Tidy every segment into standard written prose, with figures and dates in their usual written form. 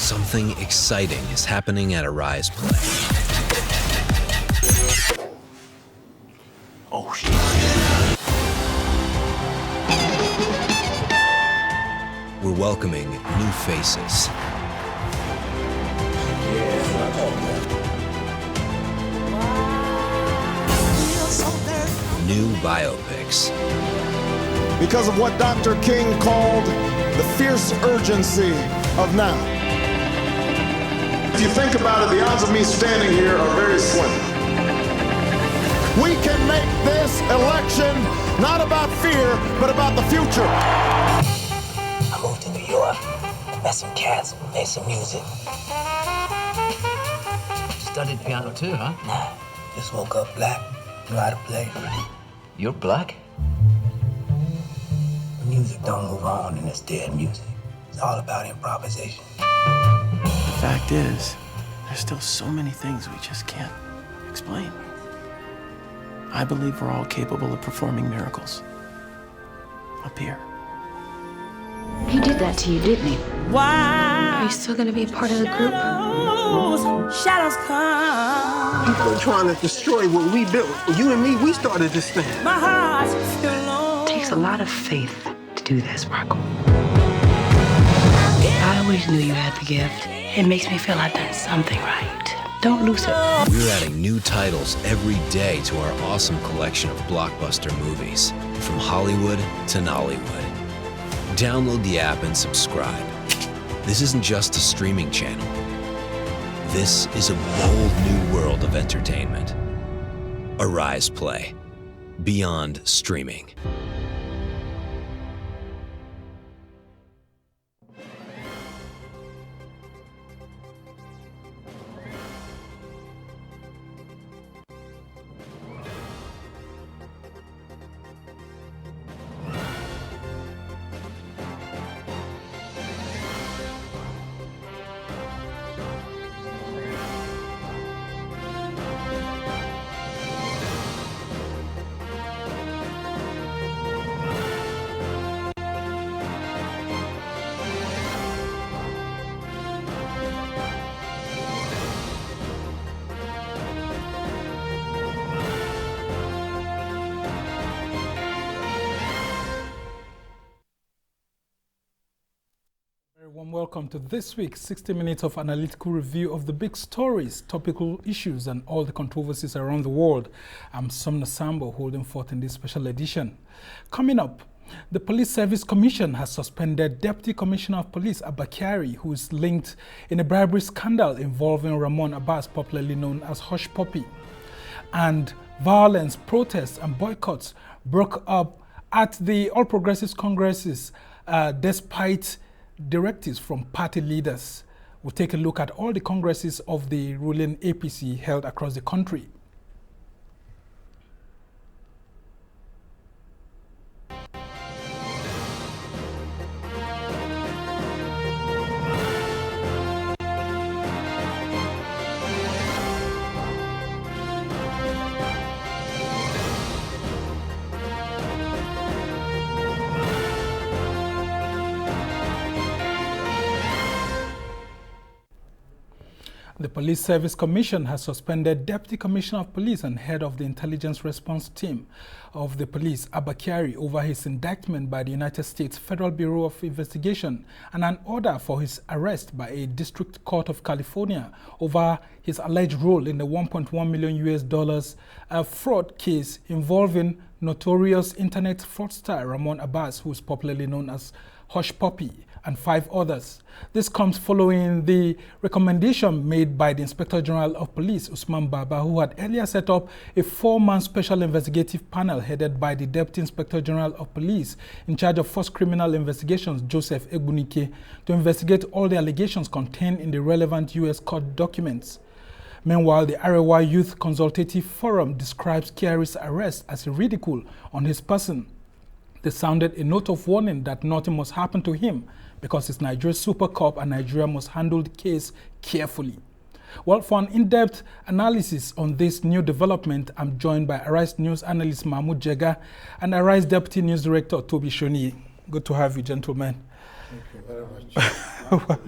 Something exciting is happening at Arise Play. Oh, shit. We're welcoming new faces. New biopics. Because of what Dr. King called the fierce urgency of now. If you think about it, the odds of me standing here are very slim. We can make this election not about fear, but about the future. I moved to New York, met some cats, made some music. Studied piano too, huh? Nah, just woke up black, knew how to play. You're black? Music don't move on and it's dead music. It's all about improvisation. The fact is, there's still so many things we just can't explain. I believe we're all capable of performing miracles. Up here. He did that to you, didn't he? Why? Are you still gonna be a part of the group? Shadows come. People are trying to destroy what we built. You and me, we started this thing. My heart's still alone. It takes a lot of faith to do this, Marco. I always knew you had the gift. It makes me feel I've done something right. Don't lose it. We're adding new titles every day to our awesome collection of blockbuster movies, from Hollywood to Nollywood. Download the app and subscribe. This isn't just a streaming channel. This is a bold new world of entertainment. Arise Play. Beyond streaming. Warm welcome to this week's 60 minutes of analytical review of the big stories, topical issues, and all the controversies around the world. I'm Sumner Sambo holding forth in this special edition. Coming up, the Police Service Commission has suspended Deputy Commissioner of Police Abba Kyari, who is linked in a bribery scandal involving Ramon Abbas, popularly known as Hushpuppi. And violence, protests, and boycotts broke up at the All Progressives Congresses despite directives from party leaders. We'll take a look at all the congresses of the ruling APC held across the country. The Police Service Commission has suspended Deputy Commissioner of Police and head of the Intelligence Response Team of the police, Abba Kyari, over his indictment by the United States Federal Bureau of Investigation and an order for his arrest by a District Court of California over his alleged role in the $1.1 million fraud case involving notorious internet fraudster Ramon Abbas, who is popularly known as Hushpuppi, and 5 others. This comes following the recommendation made by the Inspector General of Police, Usman Baba, who had earlier set up a 4-man special investigative panel headed by the Deputy Inspector General of Police in charge of First Criminal Investigations, Joseph Egbunike, to investigate all the allegations contained in the relevant U.S. court documents. Meanwhile, the Arewa Youth Consultative Forum describes Kyari's arrest as a ridicule on his person. They sounded a note of warning that nothing must happen to him because he's Nigeria's super cop and Nigeria must handle the case carefully. Well, for an in-depth analysis on this new development, I'm joined by Arise News analyst Mahmoud Jega and Arise Deputy News Director Toby Shoni. Good to have you, gentlemen. Thank you very much.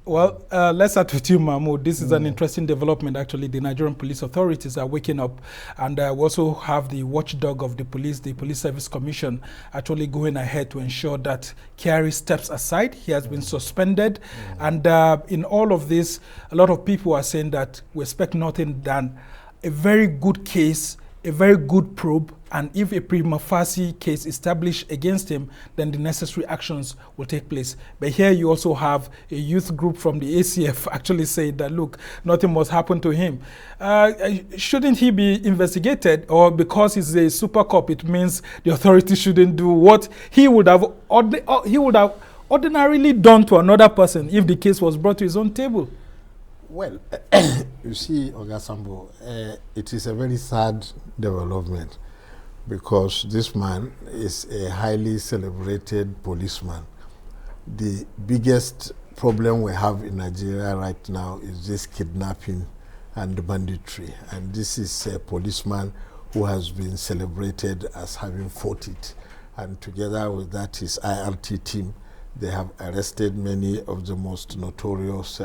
Well, let's start with you, Mahmoud. This is an interesting development. Actually, the Nigerian police authorities are waking up, and we also have the watchdog of the Police Service Commission, actually going ahead to ensure that Kyari steps aside. He has been suspended, and in all of this, a lot of people are saying that we expect nothing than a very good case, a very good probe, and if a prima facie case established against him, then the necessary actions will take place. But here you also have a youth group from the ACF actually saying that, look, nothing must happen to him. Shouldn't he be investigated? Or because he's a super cop, it means the authorities shouldn't do what he would have ordinarily done to another person if the case was brought to his own table? Well, you see, Oga Sambo, it is a very sad development because this man is a highly celebrated policeman. The biggest problem we have in Nigeria right now is this kidnapping and banditry. And this is a policeman who has been celebrated as having fought it. And together with that, his IRT team, they have arrested many of the most notorious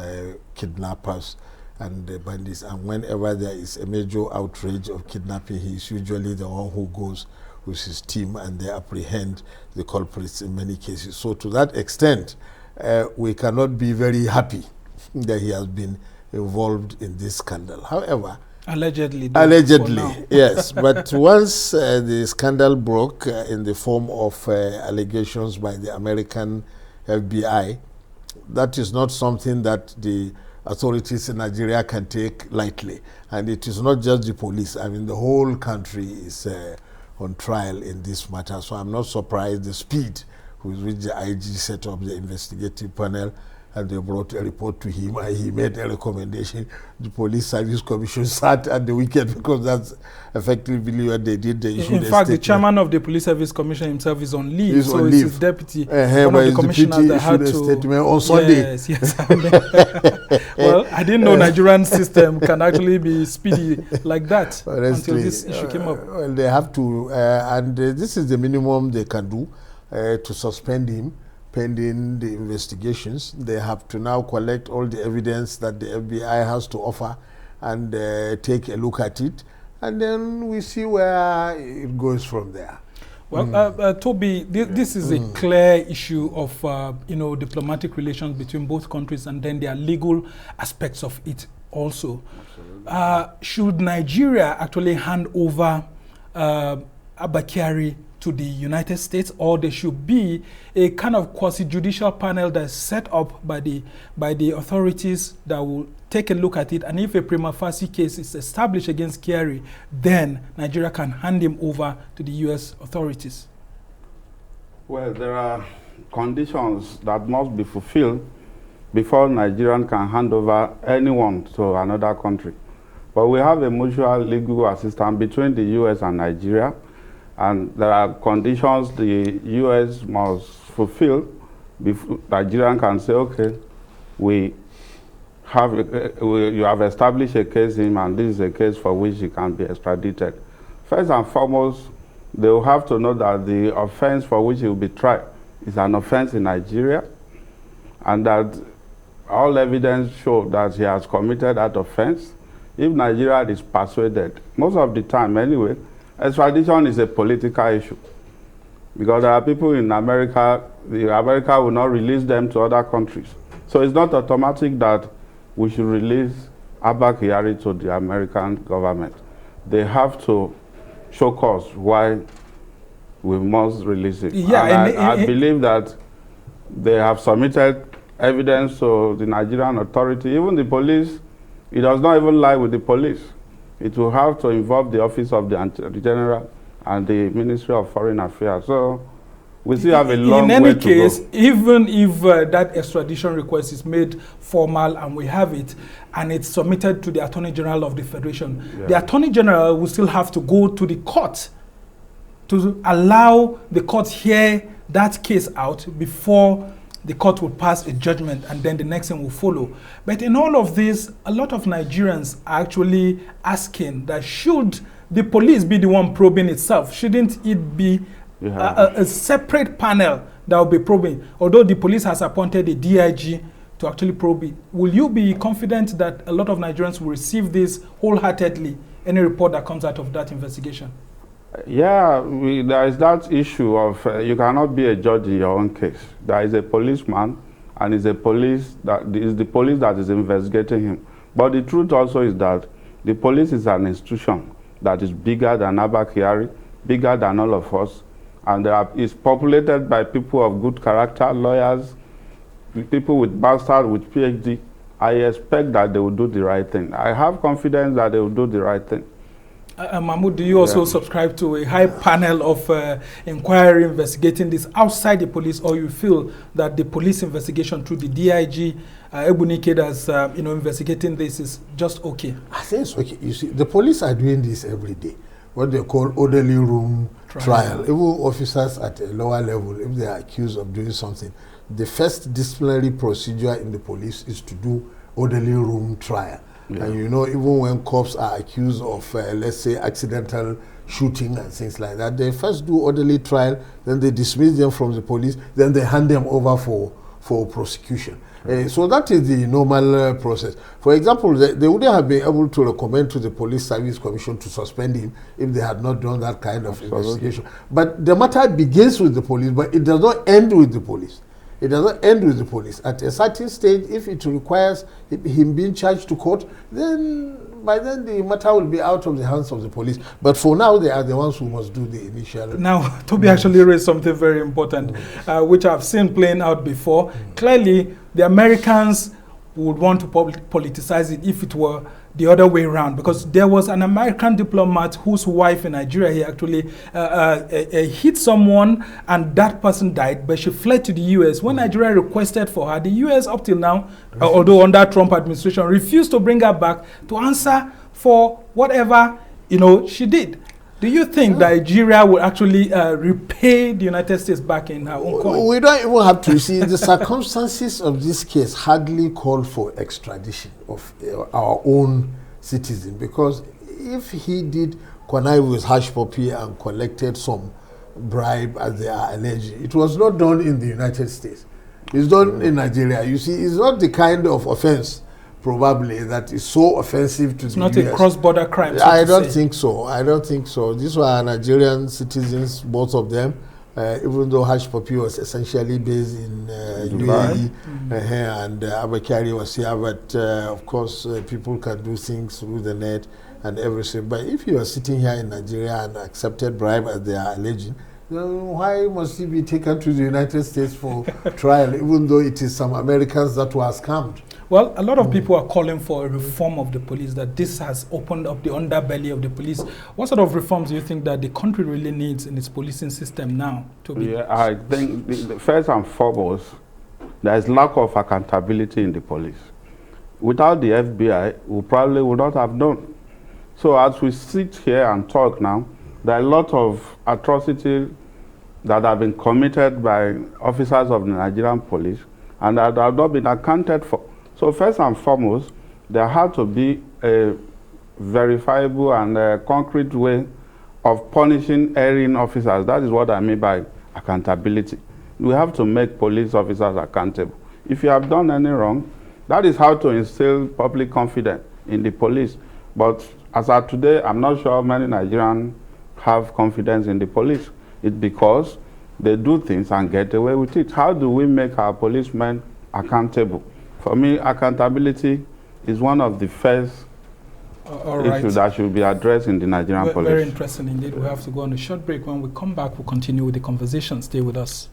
kidnappers and bandits. And whenever there is a major outrage of kidnapping, he is usually the one who goes with his team and they apprehend the culprits in many cases. So to that extent, we cannot be very happy that he has been involved in this scandal. However, allegedly, yes. But once the scandal broke in the form of allegations by the American FBI, that is not something that the authorities in Nigeria can take lightly. And it is not just the police. I mean, the whole country is on trial in this matter. So I'm not surprised the speed with which the IG set up the investigative panel and they brought a report to him and he made a recommendation. The Police Service Commission sat at the weekend because that's effectively what they did. They issued in fact, the chairman of the Police Service Commission himself is on leave. He's so on it's leave. His deputy, one of the commissioners that had to statement on Sunday. Yes. Well, I didn't know Nigerian system can actually be speedy like that. Honestly, until this issue came up. Well, they have to, and this is the minimum they can do to suspend him pending the investigations. They have to now collect all the evidence that the FBI has to offer and take a look at it, and then we see where it goes from there. Well, Toby, this is a clear issue of diplomatic relations between both countries, and then there are legal aspects of it also. Should Nigeria actually hand over Abba Kyari to the United States, or there should be a kind of quasi-judicial panel that's set up by the authorities that will take a look at it, and if a prima facie case is established against Kyari, then Nigeria can hand him over to the U.S. authorities? Well, there are conditions that must be fulfilled before Nigeria can hand over anyone to another country. But we have a mutual legal assistance between the U.S. and Nigeria, and there are conditions the U.S. must fulfill before Nigeria can say, okay, you have established a case in him, and this is a case for which he can be extradited. First and foremost, they will have to know that the offense for which he will be tried is an offense in Nigeria, and that all evidence show that he has committed that offense. If Nigeria is persuaded, most of the time anyway, extradition is a political issue, because there are people in America, America will not release them to other countries. So it's not automatic that we should release Abba Kyari to the American government. They have to show cause why we must release it. Yeah, and I believe that they have submitted evidence to the Nigerian authority. Even the police, it does not even lie with the police. It will have to involve the Office of the Attorney General and the Ministry of Foreign Affairs. So we still have a long way to go. In any case, even if that extradition request is made formal and we have it, and it's submitted to the Attorney General of the Federation, the Attorney General will still have to go to the court to allow the court hear that case out before the court will pass a judgment, and then the next thing will follow. But in all of this, a lot of Nigerians are actually asking that should the police be the one probing itself? Shouldn't it be a separate panel that will be probing? Although the police has appointed a DIG to actually probe it. Will you be confident that a lot of Nigerians will receive this wholeheartedly, any report that comes out of that investigation? Yeah, there is that issue of you cannot be a judge in your own case. There is a policeman, and it's the police that is investigating him. But the truth also is that the police is an institution that is bigger than Abba Kyari, bigger than all of us, and is populated by people of good character, lawyers, people with master's, with PhD. I expect that they will do the right thing. I have confidence that they will do the right thing. Mahmoud, do you also subscribe to a high panel of inquiry investigating this outside the police, or you feel that the police investigation through the DIG, Ebunike, that's investigating this is just okay? I think it's okay. You see, the police are doing this every day, what they call orderly room trial. Even officers at a lower level, if they are accused of doing something, the first disciplinary procedure in the police is to do orderly room trial. Yeah. And even when cops are accused of, let's say, accidental shooting and things like that, they first do orderly trial, then they dismiss them from the police, then they hand them over for prosecution. So that is the normal process. For example, they wouldn't have been able to recommend to the Police Service Commission to suspend him if they had not done that kind of investigation. But the matter begins with the police, but it does not end with the police. It does not end with the police. At a certain stage, if it requires him being charged to court, then by then the matter will be out of the hands of the police. But for now, they are the ones who must do the initial. Now, Toby actually raised something very important, which I've seen playing out before. Clearly, the Americans would want to politicize it if it were the other way around, because there was an American diplomat whose wife in Nigeria, he actually hit someone and that person died, but she fled to the US. When Nigeria requested for her, the US up till now, although under Trump administration, refused to bring her back to answer for whatever she did. Do you think Nigeria will actually repay the United States back in her own coin? We don't even have to see. The circumstances of this case hardly call for extradition of our own citizen, because if he did connive with Hushpuppi and collected some bribe, as they are alleging, it was not done in the United States. It's done in Nigeria. You see, it's not the kind of offense probably that is so offensive to it's the not US. A cross-border crime. So I don't think so. I don't think so. These were Nigerian citizens, both of them, even though Hushpuppi was essentially based in UAE, and Abba Kyari was here. But of course, people can do things through the net and everything. But if you are sitting here in Nigeria and accepted bribe, as they are alleging, why must he be taken to the United States for trial, even though it is some Americans that were scammed? Well, a lot of people are calling for a reform of the police, that this has opened up the underbelly of the police. What sort of reforms do you think that the country really needs in its policing system now? Yeah, I think first and foremost, there is lack of accountability in the police. Without the FBI, we probably would not have known. So as we sit here and talk now, there are a lot of atrocities that have been committed by officers of the Nigerian police and that have not been accounted for. So first and foremost, there had to be a verifiable and a concrete way of punishing erring officers. That is what I mean by accountability. We have to make police officers accountable. If you have done any wrong, that is how to instill public confidence in the police. But as of today, I'm not sure many Nigerians have confidence in the police. It's because they do things and get away with it. How do we make our policemen accountable? For me, accountability is one of the first issues that should be addressed in the Nigerian police. Very interesting indeed. We have to go on a short break. When we come back, we'll continue with the conversation. Stay with us.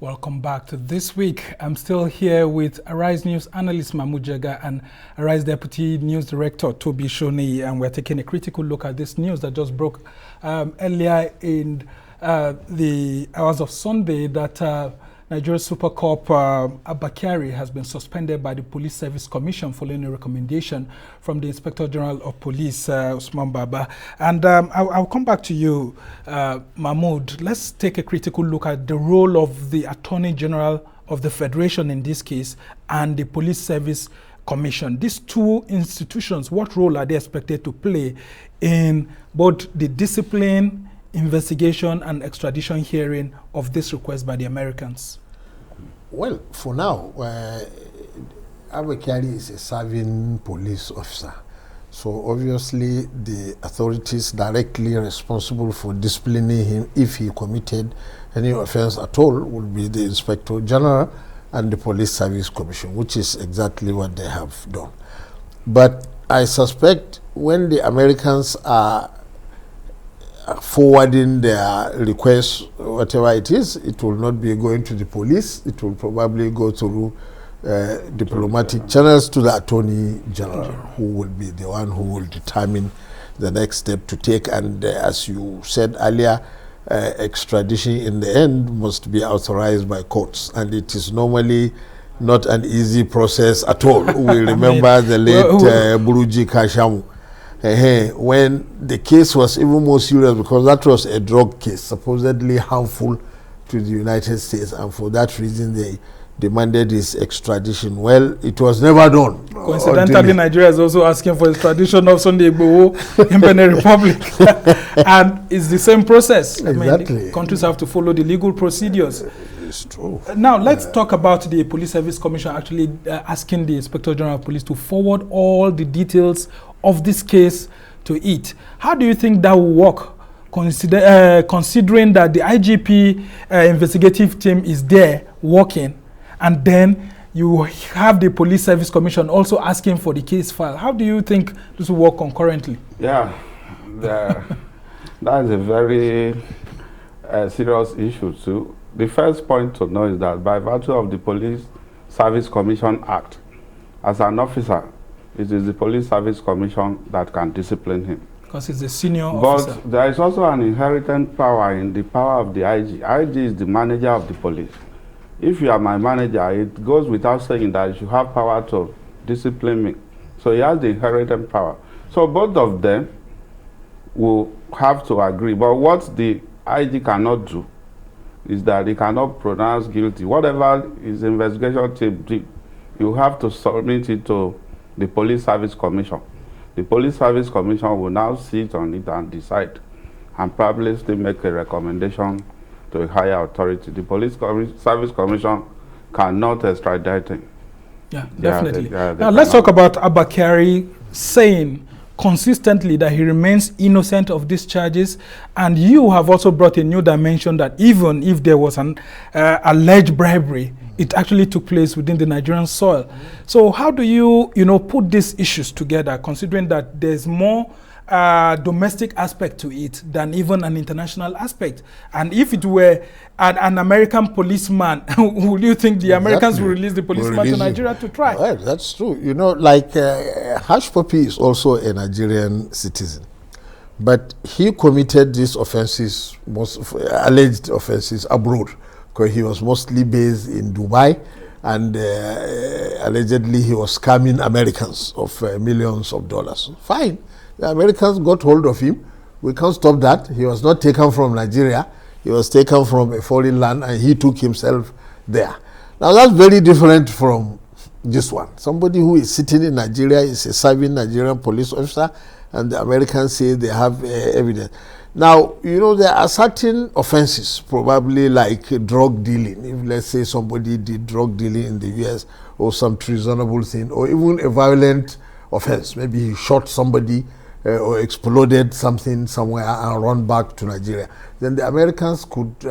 Welcome back to This Week. I'm still here with Arise News analyst Mahmoud Jaga and Arise Deputy News Director Toby Shoni, and we're taking a critical look at this news that just broke earlier in the hours of Sunday that Nigeria Super Cup Abba Kyari has been suspended by the Police Service Commission following a recommendation from the Inspector General of Police, Usman Baba. And I'll come back to you, Mahmoud. Let's take a critical look at the role of the Attorney General of the Federation in this case and the Police Service Commission. These two institutions, what role are they expected to play in both the discipline, investigation and extradition hearing of this request by the Americans? Well, for now, Abba Kyari is a serving police officer. So obviously the authorities directly responsible for disciplining him if he committed any offense at all would be the Inspector General and the Police Service Commission, which is exactly what they have done. But I suspect when the Americans are forwarding their request, whatever it is, it will not be going to the police. It will probably go through diplomatic channels to the Attorney General, who will be the one who will determine the next step to take. And as you said earlier, extradition in the end must be authorized by courts, and it is normally not an easy process at all. We remember the late Buruji Kashamu, when the case was even more serious because that was a drug case supposedly harmful to the United States, and for that reason they demanded his extradition. Well, it was never done. Coincidentally, Nigeria is also asking for extradition of Sunday Igboho in Benin Republic. And it's the same process. Exactly. I mean, countries have to follow the legal procedures. It's true. Now, let's talk about the Police Service Commission actually asking the Inspector General of Police to forward all the details of this case to it. How do you think that will work, considering that the IGP investigative team is there working, and then you have the Police Service Commission also asking for the case file? How do you think this will work concurrently? Yeah, that is a very serious issue too. The first point to know is that by virtue of the Police Service Commission Act, as an officer, it is the Police Service Commission that can discipline him. Because he's a senior officer. But there is also an inherent power in the power of the IG. IG is the manager of the police. If you are my manager, it goes without saying that you have power to discipline me. So he has the inherent power. So both of them will have to agree. But what the IG cannot do is that he cannot pronounce guilty. Whatever his investigation team did, you have to submit it to the Police Service Commission. The Police Service Commission will now sit on it and decide, and probably still make a recommendation to a higher authority. The Police Service Commission cannot extradite him. Yeah, definitely. Now let's talk about Abba Kyari saying consistently that he remains innocent of these charges, and you have also brought a new dimension that even if there was an alleged bribery, it actually took place within the Nigerian soil. So how do you put these issues together, considering that there's more domestic aspect to it than even an international aspect? And if it were an American policeman, would you think the Americans will release the policeman to Nigeria to try? Well, that's true. Like Hushpuppi is also a Nigerian citizen, but he committed these offenses, alleged offenses, abroad, because he was mostly based in Dubai, and allegedly he was scamming Americans of millions of dollars. Fine. The Americans got hold of him. We can't stop that. He was not taken from Nigeria. He was taken from a foreign land, and he took himself there. Now that's very different from this one. Somebody who is sitting in Nigeria is a serving Nigerian police officer, and the Americans say they have evidence. Now, there are certain offenses, probably like drug dealing. If, let's say, somebody did drug dealing in the US, or some treasonable thing, or even a violent offense. Maybe he shot somebody or exploded something somewhere and run back to Nigeria. Then the Americans could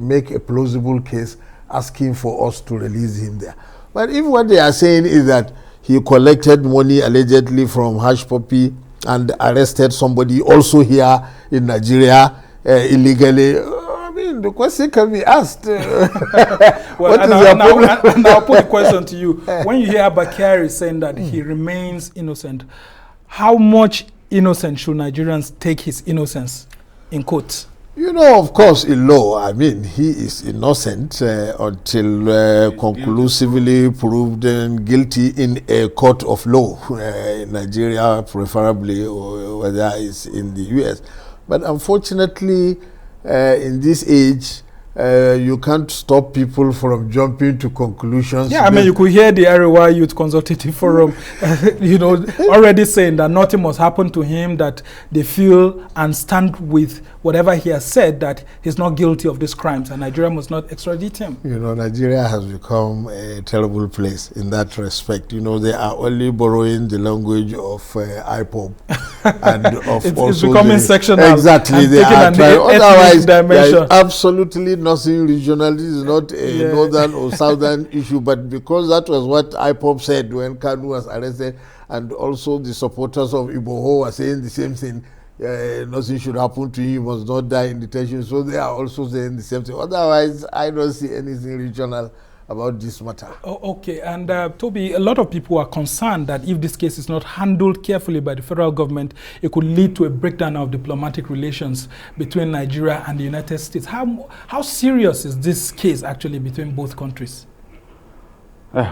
make a plausible case asking for us to release him there. But if what they are saying is that he collected money allegedly from Hushpuppi and arrested somebody also here in Nigeria illegally, the question can be asked. Well, what is your problem? And I'll put the question to you. When you hear Abba Kyari saying that he remains innocent, how much innocent should Nigerians take his innocence in quotes? You know, of course, in law, I mean, he is innocent until conclusively proved guilty in a court of law in Nigeria, preferably, or whether it's in the US. But unfortunately, in this age, you can't stop people from jumping to conclusions. Yeah, I mean, you could hear the Arewa Youth Consultative Forum, already saying that nothing must happen to him, that they feel and stand with whatever he has said, that he's not guilty of these crimes, and Nigeria must not extradite him. You know, Nigeria has become a terrible place in that respect. You know, they are only borrowing the language of IPOB and of it's becoming sectional. Exactly, they are trying. Otherwise, there is absolutely nothing regional. This is not a northern or southern issue, but because that was what IPOB said when Kanu was arrested, and also the supporters of Iboho were saying the same thing. Nothing should happen to him, he must not die in detention. So they are also saying the same thing. Otherwise, I don't see anything regional about this matter. Okay, and Toby, a lot of people are concerned that if this case is not handled carefully by the federal government, it could lead to a breakdown of diplomatic relations between Nigeria and the United States. How serious is this case actually between both countries?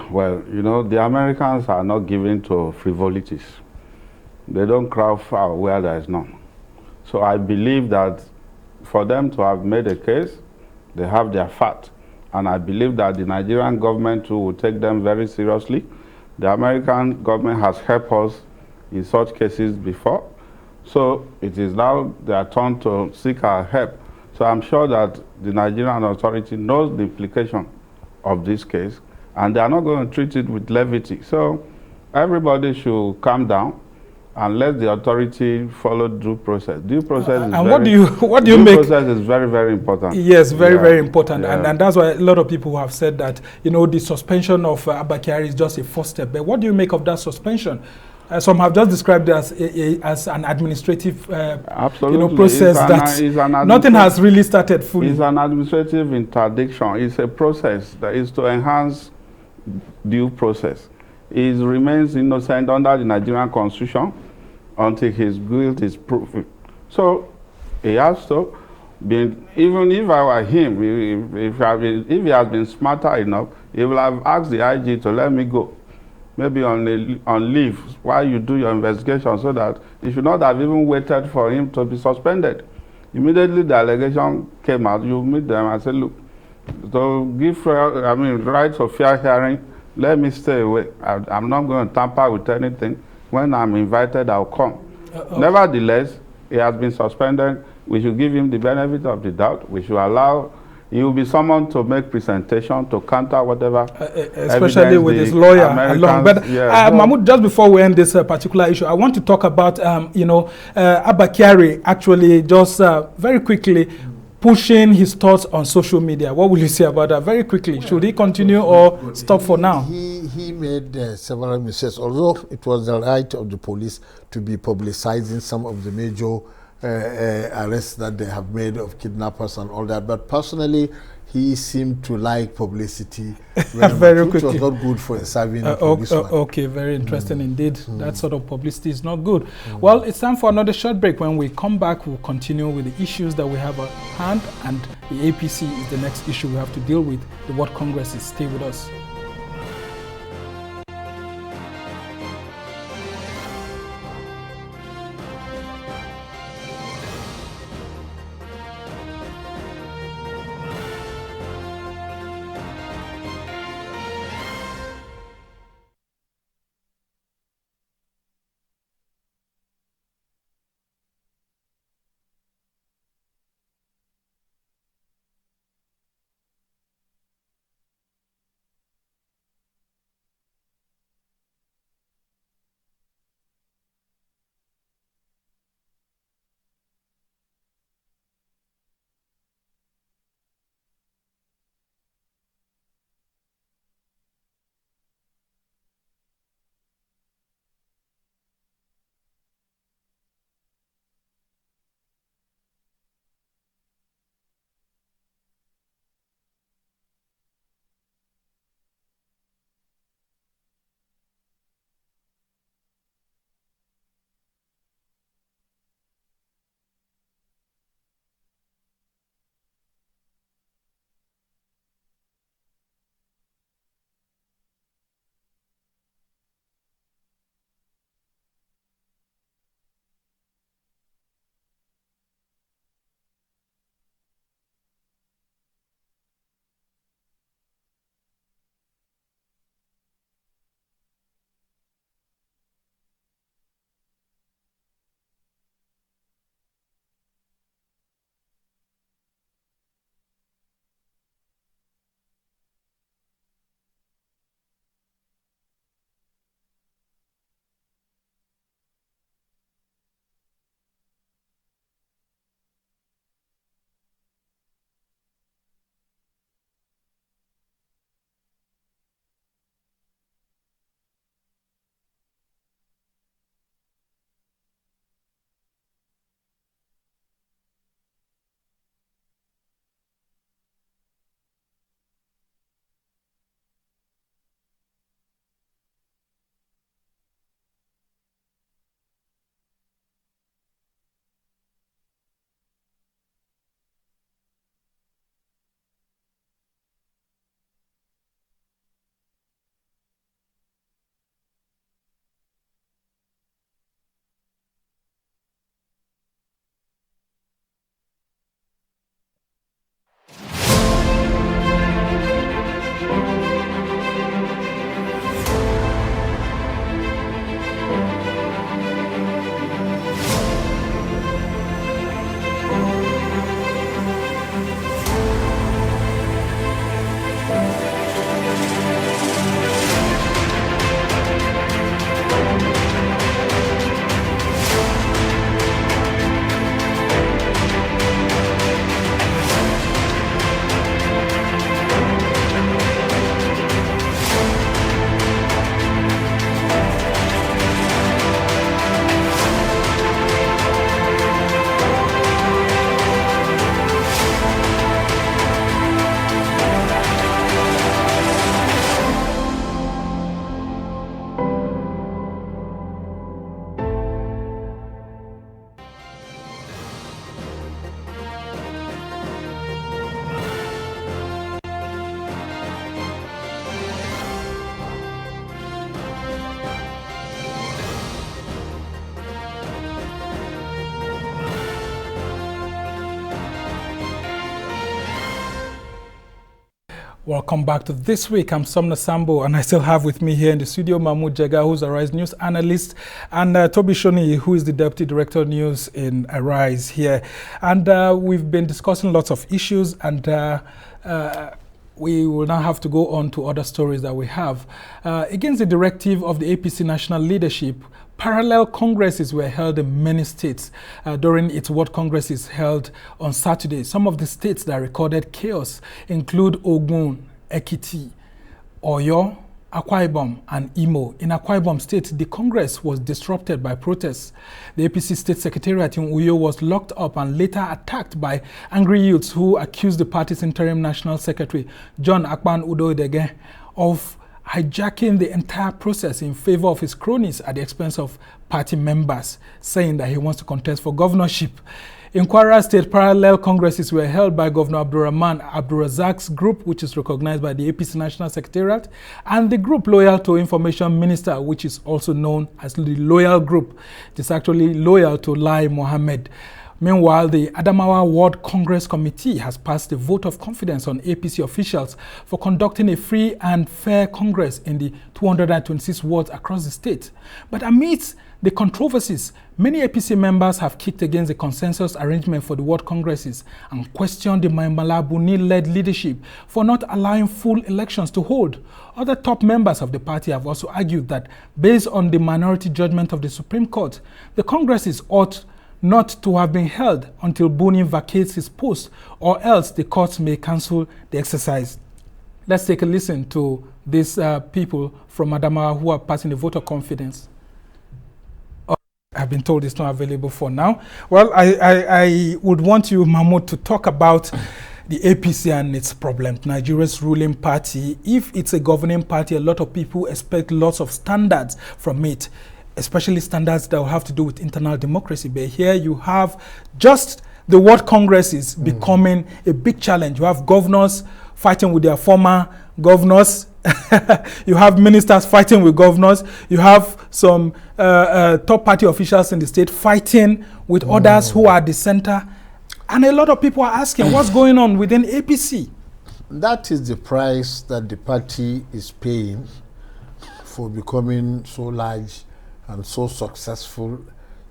Well, you know, the Americans are not given to frivolities. They don't crowd foul where there is none. So I believe that for them to have made a case, they have their fact. And I believe that the Nigerian government too will take them very seriously. The American government has helped us in such cases before. So it is now their turn to seek our help. So I'm sure that the Nigerian authority knows the implication of this case, and they are not going to treat it with levity. So everybody should calm down and let the authority follow due process. Due process is and what do you make? Due process is very, very important. Yes, very important. Yeah. And that's why a lot of people have said that, you know, the suspension of Abba Kyari is just a first step. But what do you make of that suspension? Some have just described it as an administrative process that nothing has really started fully. It's an administrative interdiction. It's a process that is to enhance due process. He remains innocent under the Nigerian Constitution until his guilt is proven. So he has to be, even if I were him, if he has been smarter enough, he will have asked the IG to let me go, maybe on leave while you do your investigation, so that you should not have even waited for him to be suspended. Immediately the allegation came out, you meet them and say, look, to give right of fair hearing, let me stay away. I'm not going to tamper with anything. When I'm invited, I'll come. Nevertheless, he has been suspended. We should give him the benefit of the doubt. We should allow, he will be summoned to make presentation to counter whatever. Especially with his lawyer along. But Mahmoud, just before we end this particular issue, I want to talk about, Abba Kyari actually just very quickly pushing his thoughts on social media. What will you say about that? Very quickly. Should he continue or stop for now? He made several mistakes, although it was the right of the police to be publicizing some of the major arrests that they have made of kidnappers and all that. But personally, he seemed to like publicity. Very quickly. It was not good for a serving policeman. Okay, very interesting indeed. That sort of publicity is not good. Well, it's time for another short break. When we come back, we'll continue with the issues that we have at hand, and the APC is the next issue we have to deal with. The World Congress is. Stay with us. Welcome back to This Week. I'm Somna Sambo, and I still have with me here in the studio Mahmoud Jega, who's Arise News analyst, and Toby Shoni, who is the Deputy Director of News in Arise here. And we've been discussing lots of issues, and we will now have to go on to other stories that we have. Against the directive of the APC national leadership, parallel congresses were held in many states during its World Congresses held on Saturday. Some of the states that recorded chaos include Ogun, Ekiti, Oyo, Akwa Ibom, and Imo. In Akwa Ibom State, the Congress was disrupted by protests. The APC State Secretariat in Uyo was locked up and later attacked by angry youths who accused the party's interim National Secretary, John Akpan Udoidege, of hijacking the entire process in favor of his cronies at the expense of party members, saying that he wants to contest for governorship. In Kwara State, parallel congresses were held by Governor Abdurrahman Abdurazak's group, which is recognized by the APC National Secretariat, and the group loyal to Information Minister, which is also known as the Loyal Group. It is actually loyal to Lai Mohammed. Meanwhile, the Adamawa World Congress Committee has passed a vote of confidence on APC officials for conducting a free and fair Congress in the 226 wards across the state. But amidst the controversies, many APC members have kicked against the consensus arrangement for the World Congresses and questioned the Malabuni-led leadership for not allowing full elections to hold. Other top members of the party have also argued that based on the minority judgment of the Supreme Court, the Congresses ought not to have been held until Buni vacates his post, or else the courts may cancel the exercise. Let's take a listen to these people from Adamawa who are passing a vote of confidence. I've been told it's not available for now. Well, I would want you, Mahmoud, to talk about the APC and its problems. Nigeria's ruling party, if it's a governing party, a lot of people expect lots of standards from it, especially standards that will have to do with internal democracy. But here you have just the World Congresses becoming a big challenge. You have governors fighting with their former governors. You have ministers fighting with governors. You have some top party officials in the state fighting with others who are at the center. And a lot of people are asking, what's going on within APC? That is the price that the party is paying for becoming so large and so successful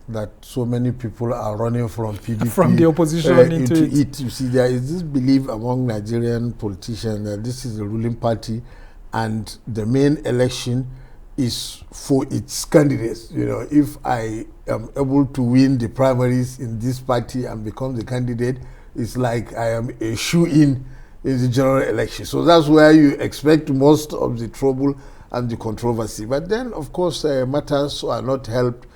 that so many people are running from PDP from the opposition into it. You see, there is this belief among Nigerian politicians that this is the ruling party and the main election is for its candidates. You know, if I am able to win the primaries in this party and become the candidate, it's like I am a shoe-in the general election. So that's where you expect most of the trouble and the controversy. But then, of course, matters are not helped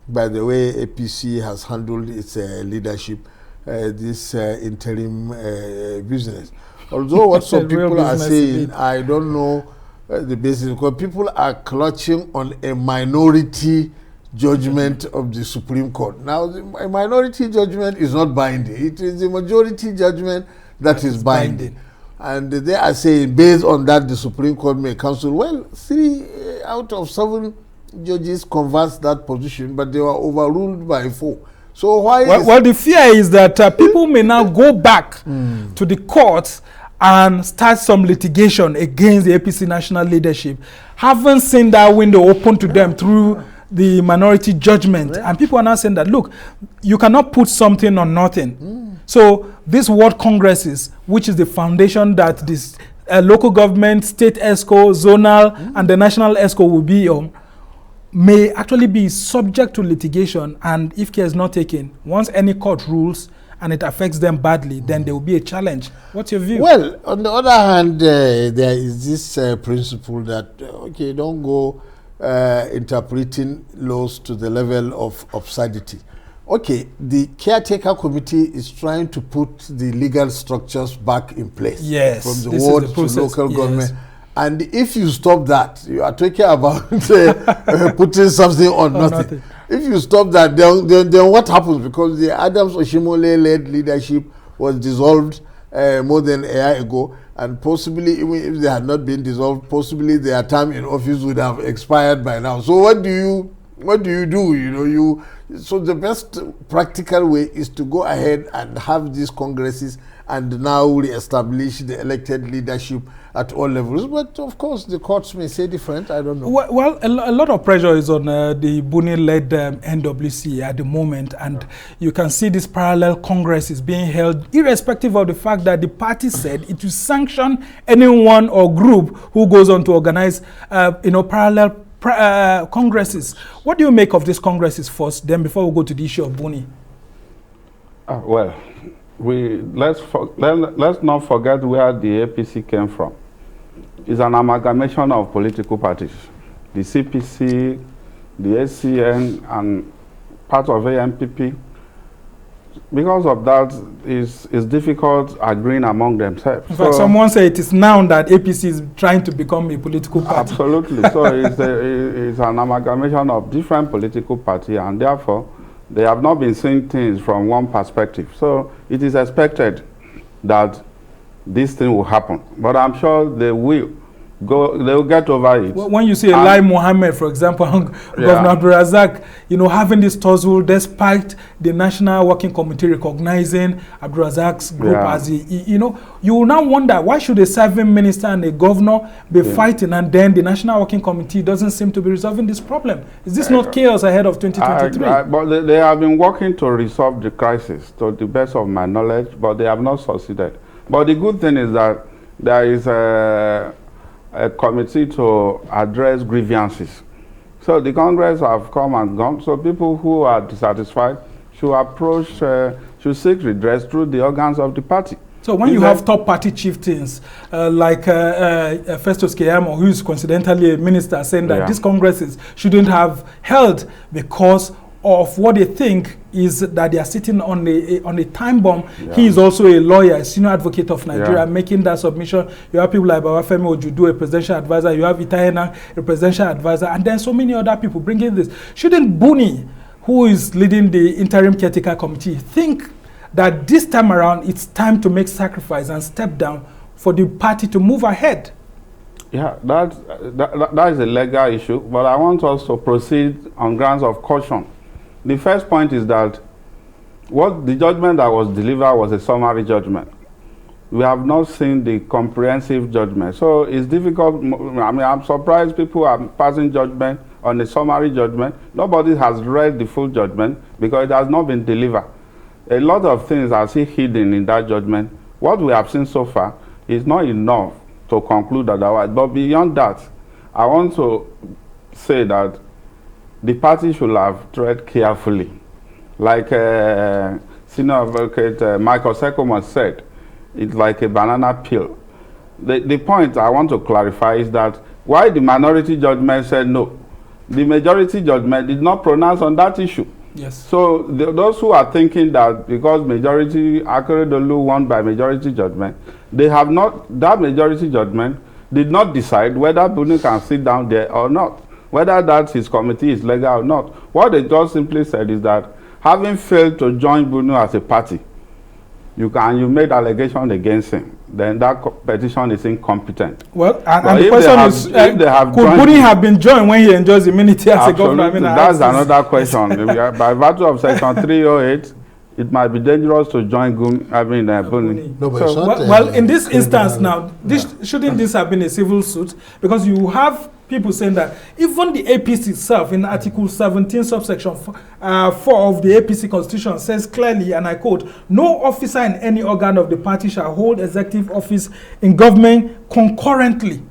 by the way APC has handled its leadership, this interim business. Although what some people are saying, I don't know the basis, because people are clutching on a minority judgment of the Supreme Court. Now, a minority judgment is not binding. It is the majority judgment that is binding. And they are saying, based on that, the Supreme Court may cancel. Well, 3 out of 7 judges conversed that position, but they were overruled by 4. So why? Well, the fear is that people may now go back to the courts and start some litigation against the APC national leadership, haven't seen that window open to them through the minority judgment. And people are now saying that, look, you cannot put something on nothing. So these World Congresses, which is the foundation that this local government, state ESCO, zonal, and the national ESCO will be on, may actually be subject to litigation. And if care is not taken, once any court rules and it affects them badly, then there will be a challenge. What's your view? Well, on the other hand, there is this principle that, okay, don't go interpreting laws to the level of absurdity. Okay, the caretaker committee is trying to put the legal structures back in place. Yes, from the ward to local government. And if you stop that, you are talking about putting something on nothing. If you stop that, then what happens? Because the Adams Oshimole-led leadership was dissolved more than a year ago, and possibly even if they had not been dissolved, possibly their time in office would have expired by now. So what do you do? You know, So the best practical way is to go ahead and have these congresses and now re-establish the elected leadership at all levels. But of course, the courts may say different. I don't know. Well, a lot of pressure is on the Buni-led NWC at the moment, and you can see this parallel congress is being held, irrespective of the fact that the party said it will sanction anyone or group who goes on to organize, parallel congresses. What do you make of these congresses first, then before we go to the issue of Buni? Well, let's not forget where the APC came from. It's an amalgamation of political parties. The CPC, the ACN, and part of AMPP. Because of that, it's difficult agreeing among themselves. In fact, someone said it is now that APC is trying to become a political party. Absolutely. So it's an amalgamation of different political parties, and therefore, they have not been seeing things from one perspective. So it is expected that this thing will happen. But I'm sure they will get over it. When you see Lai Mohammed, for example, Governor Abdulrazak, having this tussle despite the National Working Committee recognizing Abdulrazak's group as you will now wonder, why should a serving minister and a governor be fighting, and then the National Working Committee doesn't seem to be resolving this problem? Is this not chaos ahead of 2023? But they have been working to resolve the crisis, to the best of my knowledge, but they have not succeeded. But the good thing is that there is a committee to address grievances. So the Congress have come and gone. So people who are dissatisfied should seek redress through the organs of the party. So when you have top party chieftains like Festus Keyamo, who is coincidentally a minister, saying that these congresses shouldn't have held because of what they think is that they are sitting on a time bomb. He is also a lawyer, a senior advocate of Nigeria, making that submission. You have people like Babafemi Ojudu, a presidential advisor. You have Itayena, a presidential advisor, and then so many other people bringing this. Shouldn't Buni, who is leading the interim caretaker committee, think that this time around it's time to make sacrifice and step down for the party to move ahead? Yeah, that is a legal issue, but I want us to proceed on grounds of caution. The first point is that the judgment that was delivered was a summary judgment. We have not seen the comprehensive judgment. So it's difficult. I mean, I'm surprised people are passing judgment on a summary judgment. Nobody has read the full judgment because it has not been delivered. A lot of things are still hidden in that judgment. What we have seen so far is not enough to conclude otherwise. But beyond that, I want to say that the party should have tread carefully. Like Senior Advocate Michael Sekoman said, it's like a banana peel. The point I want to clarify is that why the minority judgment said no, the majority judgment did not pronounce on that issue. Yes. So those who are thinking that because majority Akeredolu won by majority judgment, that majority judgment did not decide whether Buni can sit down there or not, whether that his committee is legal or not. What they just simply said is that having failed to join Buni as a party, you made allegation against him, then that petition is incompetent. Well, and the question is, could Buni have been joined when he enjoys immunity as a governor? I mean, that's another question. By virtue of Section 308, it might be dangerous to join Buni. No, but well, in this instance now, shouldn't this have been a civil suit? Because you have people saying that even the APC itself, in Article 17, subsection 4 of the APC Constitution, says clearly, and I quote, "No officer in any organ of the party shall hold executive office in government concurrently."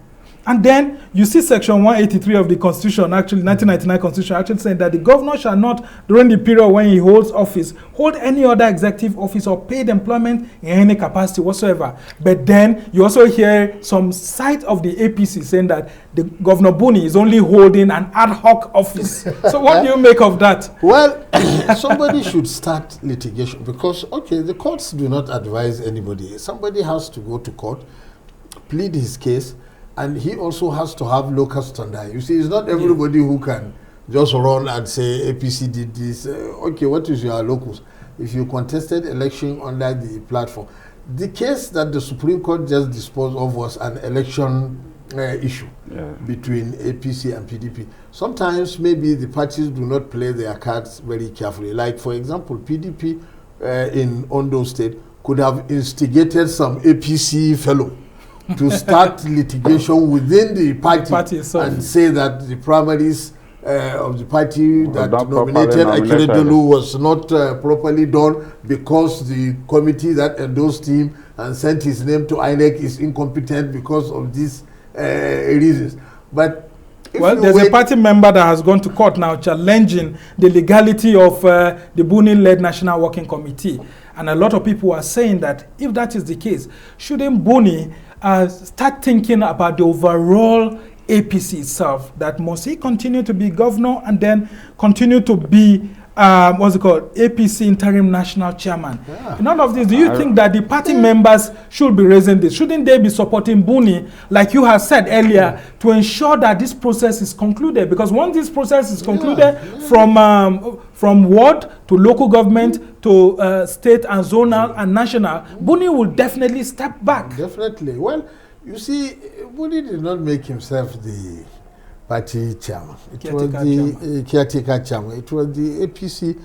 And then you see Section 183 of the Constitution, actually 1999 Constitution, actually saying that the governor shall not, during the period when he holds office, hold any other executive office or paid employment in any capacity whatsoever. But then you also hear some side of the APC saying that the Governor Buni is only holding an ad hoc office. So what do you make of that? Well, somebody should start litigation because, okay, the courts do not advise anybody. Somebody has to go to court, plead his case, and he also has to have local standard. You see, it's not everybody who can just run and say APC did this. Okay, what is your locus? If you contested election under the platform. The case that the Supreme Court just disposed of was an election issue between APC and PDP. Sometimes maybe the parties do not play their cards very carefully. Like, for example, PDP in Ondo State could have instigated some APC fellow to start litigation within the party and say that the primaries of the party that nominated Akeredolu was not properly done because the committee that endorsed him and sent his name to INEC is incompetent because of these reasons. But there's a party member that has gone to court now challenging the legality of the Buni-led National Working Committee. And a lot of people are saying that if that is the case, shouldn't Buni start thinking about the overall APC itself, that must he continue to be governor and then continue to be APC interim national chairman? In all of this, do you think that the party members should be raising this? Shouldn't they be supporting Buni, like you have said earlier, to ensure that this process is concluded? Because once this process is concluded, from ward to local government to state and zonal and national, Buni will definitely step back. Definitely. Well, you see, Buni did not make himself the party chairman. It was the caretaker chairman. It was the APC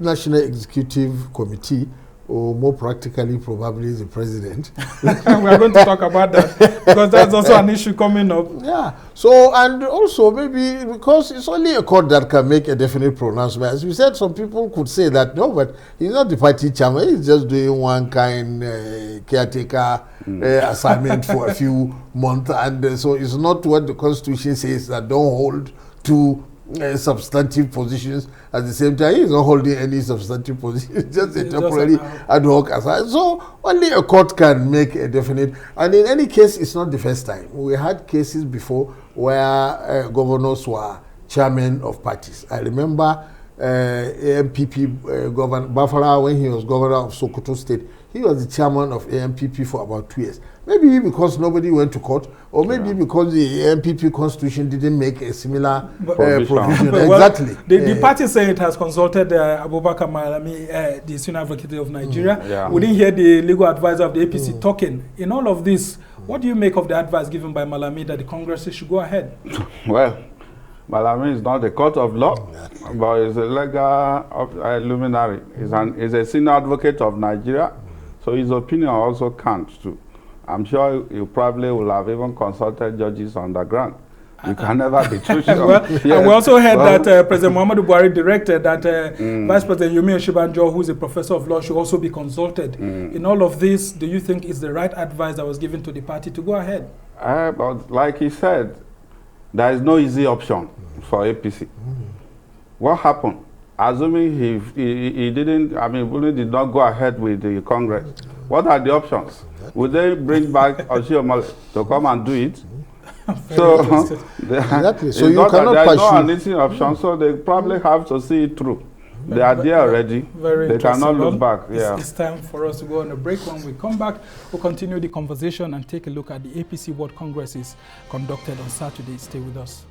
National Executive Committee, or more practically, probably the president. We are going to talk about that because that's also an issue coming up. Yeah. So, and also maybe because it's only a court that can make a definite pronouncement. As we said, some people could say that no, but he's not the party chairman. He's just doing one kind caretaker assignment for a few months, and so it's not what the Constitution says, that don't hold to substantive positions at the same time. He's not holding any substantive position. It's just a temporary ad hoc assignment. So only a court can make a definite. And in any case, it's not the first time. We had cases before where governors were chairmen of parties. I remember AMPP Governor Bafara, when he was governor of Sokoto State, he was the chairman of AMPP for about 2 years. Maybe because nobody went to court, or maybe because the AMPP constitution didn't make a similar provision. Exactly. The party say it has consulted Abubakar Malami, the senior advocate of Nigeria. We didn't hear the legal advisor of the APC talking. In all of this, what do you make of the advice given by Malami that the Congress should go ahead? Well, Malami is not a court of law, but he's a legal luminary. He's a senior advocate of Nigeria, so his opinion also counts too. I'm sure you probably will have even consulted judges on the ground. You can never be too sure. And we also heard that President Muhammadu Buhari directed that Vice President Yomi Oshibanjo, who is a professor of law, should also be consulted. In all of this, do you think is the right advice that was given to the party to go ahead? But like he said, there is no easy option for APC. What happened? Assuming he didn't, Buni did not go ahead with the Congress, what are the options? Would they bring back Oshiomhole to come and do it? So, exactly. So you cannot there is no an easy option, so they probably have to see it through. They are there already. They cannot look back. It's time for us to go on a break. When we come back, we'll continue the conversation and take a look at the APC World Congresses conducted on Saturday. Stay with us.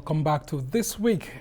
Welcome back to This Week.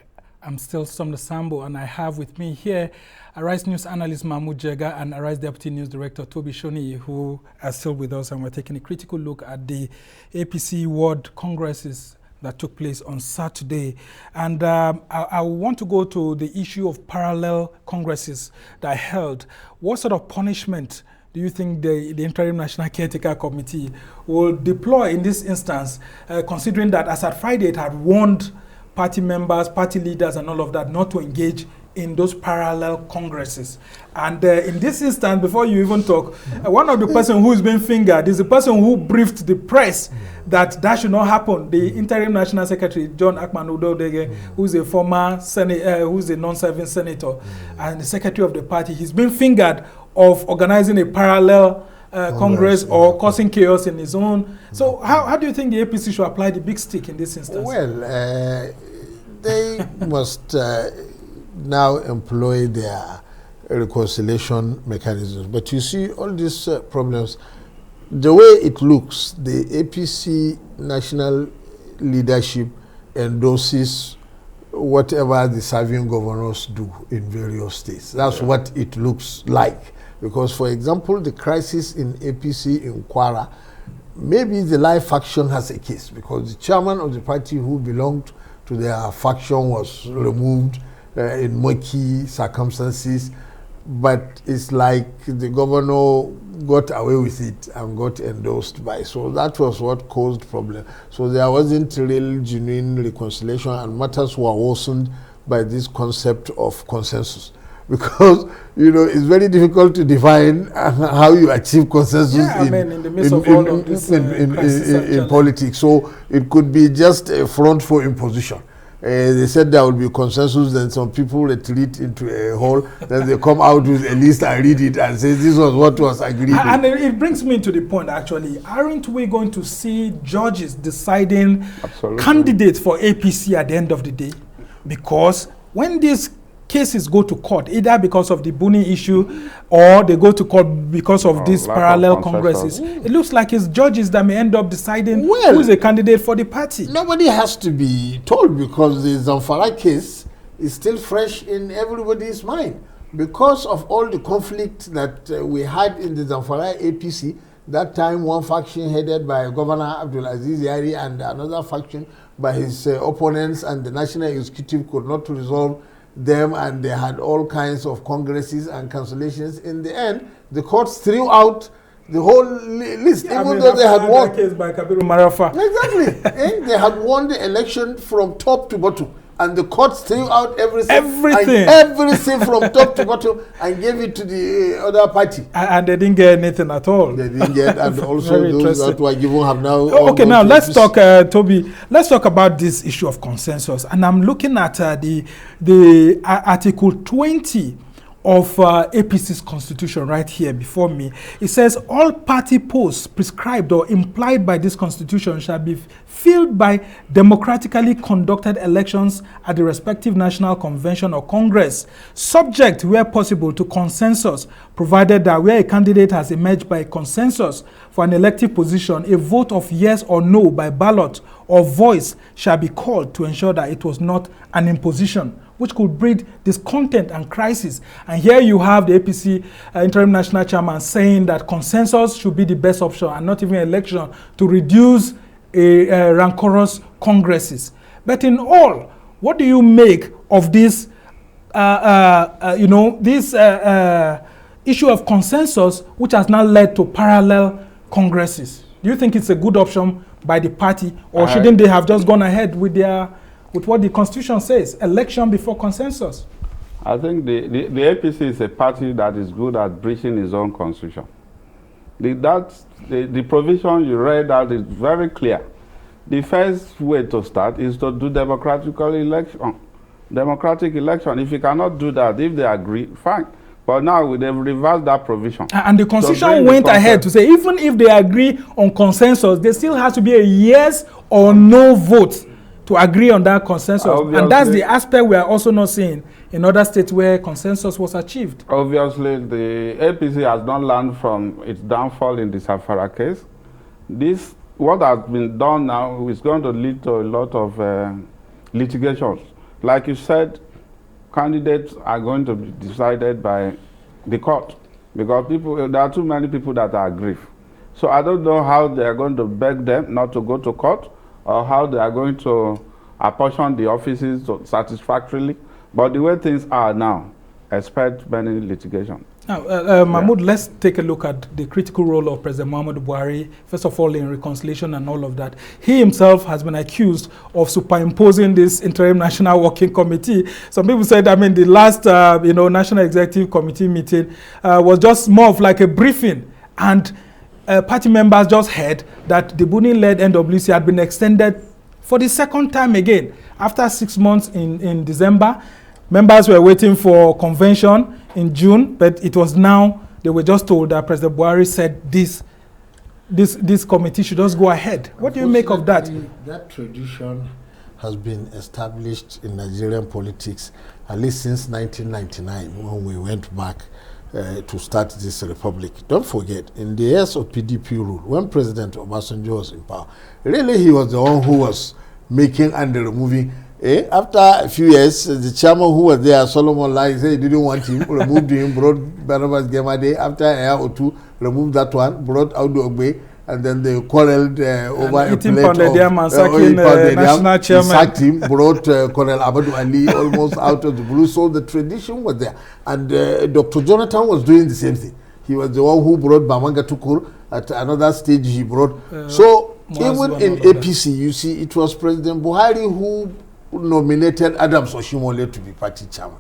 I'm still Somna Sambo, and I have with me here Arise News analyst Mahmoud Jega and Arise Deputy News Director Toby Shoni, who are still with us, and we're taking a critical look at the APC World Congresses that took place on Saturday. And I want to go to the issue of parallel congresses that held. What sort of punishment do you think the Interim National Caretaker Committee will deploy in this instance, considering that as at Friday it had warned party members, party leaders and all of that not to engage in those parallel congresses? And in this instance, before you even talk, one of the person who is being fingered is the person who briefed the press that should not happen. The Interim National Secretary, John Akman Udodege, who's a former who's a non-serving senator and the secretary of the party. He's been fingered of organizing a parallel Congress or causing chaos in his own. So how do you think the APC should apply the big stick in this instance? Well, they must now employ their reconciliation mechanisms. But you see, all these problems, the way it looks, the APC national leadership endorses whatever the serving governors do in various states. That's what it looks like. Because, for example, the crisis in APC in Kwara, maybe the Life faction has a case because the chairman of the party who belonged to their faction was removed in murky circumstances, but it's like the governor got away with it and got endorsed by. So that was what caused problem. So there wasn't real genuine reconciliation, and matters were worsened by this concept of consensus. Because, you know, it's very difficult to define how you achieve consensus in the midst of all of this in politics. So it could be just a front for imposition. They said there will be consensus, then some people retreat into a hole, then they come out with a list and read it and say this was what was agreed. And it brings me to the point, actually. Aren't we going to see judges deciding candidates for APC at the end of the day? Because when these cases go to court, either because of the Buni issue or they go to court because of these parallel congresses, it looks like it's judges that may end up deciding who is a candidate for the party. Nobody has to be told, because the Zamfara case is still fresh in everybody's mind. Because of all the conflict that we had in the Zamfara APC, that time one faction headed by Governor Abdulaziz Yari and another faction by his opponents, and the National Executive could not resolve them, and they had all kinds of congresses and cancellations. In the end, the courts threw out the whole list, even though they had won. Case by Kabiru Marafa. Exactly. They had won the election from top to bottom, and the courts threw out everything from top to bottom and gave it to the other party. And they didn't get anything at all. They didn't get, and also those that were given have now. Okay, now let's talk, Toby. Let's talk about this issue of consensus. And I'm looking at the Article 20 of APC's constitution right here before me. It says all party posts prescribed or implied by this constitution shall be filled by democratically conducted elections at the respective national convention or congress, subject where possible to consensus, provided that where a candidate has emerged by consensus for an elective position, a vote of yes or no by ballot or voice shall be called to ensure that it was not an imposition, which could breed discontent and crisis. And here you have the APC Interim National Chairman saying that consensus should be the best option and not even election to reduce rancorous congresses. But in all, what do you make of this, issue of consensus, which has now led to parallel congresses? Do you think it's a good option by the party, or shouldn't they have just gone ahead with what the Constitution says, election before consensus? I think the APC is a party that is good at breaching its own constitution. The provision you read out is very clear. The first way to start is to do democratic election. If you cannot do that, if they agree, fine. But now they've reversed that provision. And the Constitution went ahead to say even if they agree on consensus, there still has to be a yes or no vote to agree on that consensus. Obviously, and that's the aspect we are also not seeing in other states where consensus was achieved. Obviously, the APC has not learned from its downfall in the Zamfara case. What has been done now is going to lead to a lot of litigations. Like you said, candidates are going to be decided by the court because there are too many people that are aggrieved. So I don't know how they are going to beg them not to go to court or how they are going to apportion the offices satisfactorily. But the way things are now, expect many litigation. Now, Mahmoud, let's take a look at the critical role of President Muhammadu Buhari, first of all in reconciliation and all of that. He himself has been accused of superimposing this interim national working committee. Some people said, I mean, the last National Executive Committee meeting was just more of like a briefing, and party members just heard that the Buni-led NWC had been extended for the second time again. After 6 months in December, members were waiting for convention in June, but it was now, they were just told that President Buhari said this committee should just go ahead. What do you make of that? That tradition has been established in Nigerian politics at least since 1999 when we went back to start this republic. Don't forget, in the years of PDP rule, when President Obasanjo was in power, really he was the one who was making and removing. After a few years, the chairman who was there, Solomon Lai, said he didn't want him, removed him, brought Barnabas Gemade. After a year or two, removed that one, brought Audu Ogbe, and then they quarreled over a plate of national chairman. Sacked him, brought Colonel Abadu Ali almost out of the blue. So the tradition was there. And Dr. Jonathan was doing the same thing. He was the one who brought Bamanga Tukur. At another stage, he brought. So even in APC, you see, it was President Buhari who nominated Adams Oshimole to be party chairman.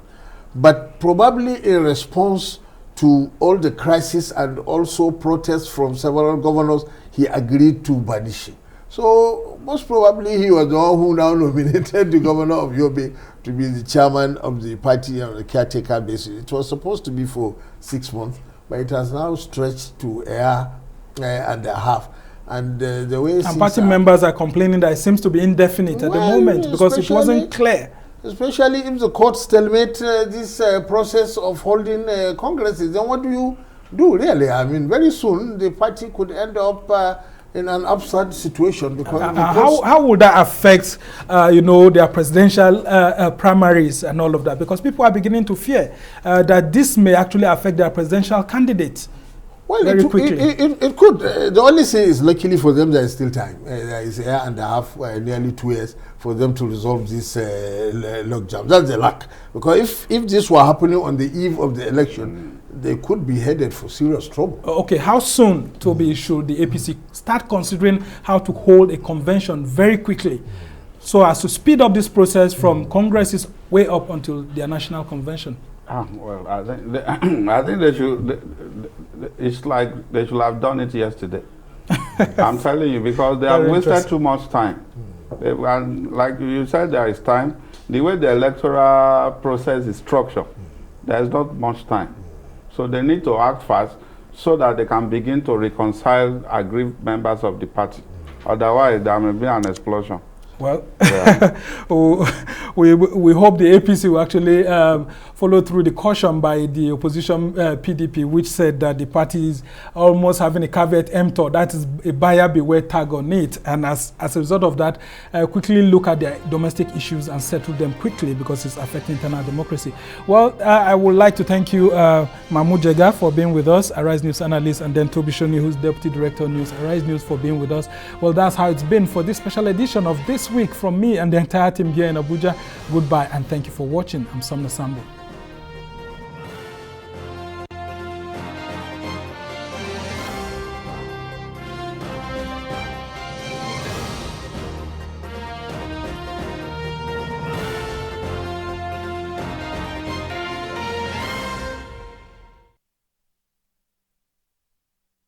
But probably in response to all the crisis and also protests from several governors, he agreed to banish him. So most probably he was the one who now nominated the governor of Yobe to be the chairman of the party on a caretaker basis. It was supposed to be for 6 months, but it has now stretched to a year and a half. And the way party members are complaining that it seems to be indefinite at the moment because it wasn't clear. Especially if the court stalemate this process of holding congresses, then what do you do really? I mean, very soon the party could end up in an absurd situation because how would that affect their presidential primaries and all of that? Because people are beginning to fear that this may actually affect their presidential candidates. Well, it could. The only thing is, luckily for them, there is still time. There is a year and a half, nearly 2 years, for them to resolve this logjam. That's the luck. Because if this were happening on the eve of the election, they could be headed for serious trouble. Okay, how soon, Toby, should the APC start considering how to hold a convention very quickly so as to speed up this process from Congress's way up until their national convention? Well, I think they should. It's like they should have done it yesterday. I'm telling you, because they have wasted too much time. And like you said, there is time. The way the electoral process is structured, there is not much time. So they need to act fast so that they can begin to reconcile aggrieved members of the party. Otherwise, there may be an explosion. Well, yeah. we hope the APC will actually follow through the caution by the opposition PDP, which said that the party is almost having a caveat emptor, that is a buyer beware tag on it. And as a result of that, quickly look at their domestic issues and settle them quickly because it's affecting internal democracy. Well, I would like to thank you, Mahmoud Jega, for being with us, Arise News analyst, and then Toby Shoni, who's Deputy Director of News, Arise News, for being with us. Well, that's how it's been for this special edition of This Week from me and the entire team here in Abuja. Goodbye and thank you for watching. I'm Somna Sambo.